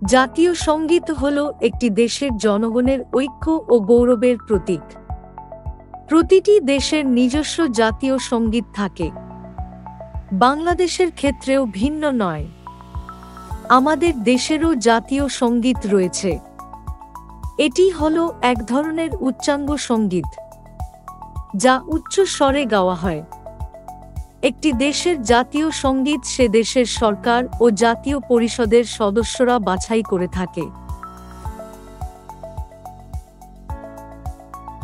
জাতীয় সঙ্গীত হল একটি দেশের জনগণের ঐক্য ও গৌরবের প্রতীক। প্রতিটি দেশের নিজস্ব জাতীয় সঙ্গীত থাকে। বাংলাদেশের ক্ষেত্রেও ভিন্ন নয়। আমাদের দেশেরও জাতীয় সঙ্গীত রয়েছে। এটি হল এক ধরনের উচ্চাঙ্গ সঙ্গীত, যা উচ্চ স্বরে গাওয়া হয়। একটি দেশের জাতীয় সঙ্গীত সে দেশের সরকার ও জাতীয় পরিষদের সদস্যরা বাছাই করে থাকে।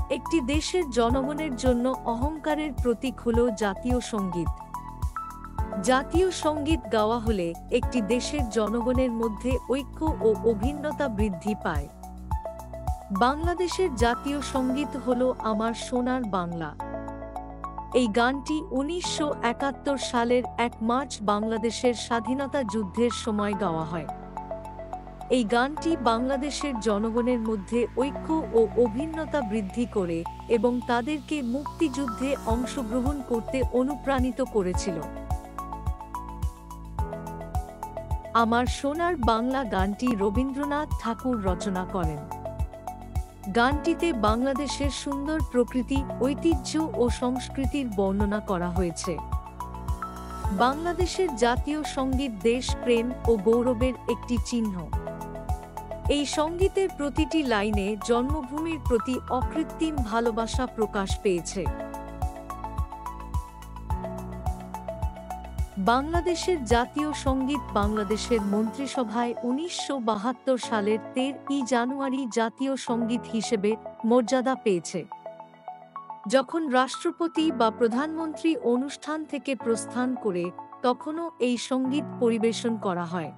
একটি দেশের জনগণের জন্য অহংকারের প্রতীক হল জাতীয় সঙ্গীত। জাতীয় সঙ্গীত গাওয়া হলে একটি দেশের জনগণের মধ্যে ঐক্য ও অভিন্নতা বৃদ্ধি পায়। বাংলাদেশের জাতীয় সঙ্গীত হল আমার সোনার বাংলা। এই গানটি ১৯৭১ সালের ১ মার্চ বাংলাদেশের স্বাধীনতা যুদ্ধের সময় গাওয়া হয়। এই গানটি বাংলাদেশের জনগণের মধ্যে ঐক্য ও অভিন্নতা বৃদ্ধি করে এবং তাদেরকে মুক্তিযুদ্ধে অংশগ্রহণ করতে অনুপ্রাণিত করেছিল। আমার সোনার বাংলা গানটি রবীন্দ্রনাথ ঠাকুর রচনা করেন। গানটিতে বাংলাদেশের সুন্দর প্রকৃতি, ঐতিহ্য ও সংস্কৃতির বর্ণনা করা হয়েছে। বাংলাদেশের জাতীয় সঙ্গীত দেশ প্রেম ও গৌরবের একটি চিহ্ন। এই সঙ্গীতের প্রতিটি লাইনে জন্মভূমির প্রতি অকৃত্রিম ভালোবাসা প্রকাশ পেয়েছে। বাংলাদেশের জাতীয় সঙ্গীত বাংলাদেশের মন্ত্রিসভায় ১৯৭২ সালের ১৩ জানুয়ারি জাতীয় সঙ্গীত হিসেবে মর্যাদা পেয়েছে। যখন রাষ্ট্রপতি বা প্রধানমন্ত্রী অনুষ্ঠান থেকে প্রস্থান করে তখনও এই সঙ্গীত পরিবেশন করা হয়।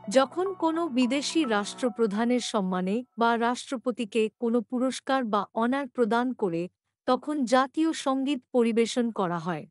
যখন কোনো বিদেশি রাষ্ট্রপ্রধানের সম্মানে বা রাষ্ট্রপতিকে কোনো পুরস্কার বা অনার প্রদান করে তখন জাতীয় সঙ্গীত পরিবেশন করা হয়।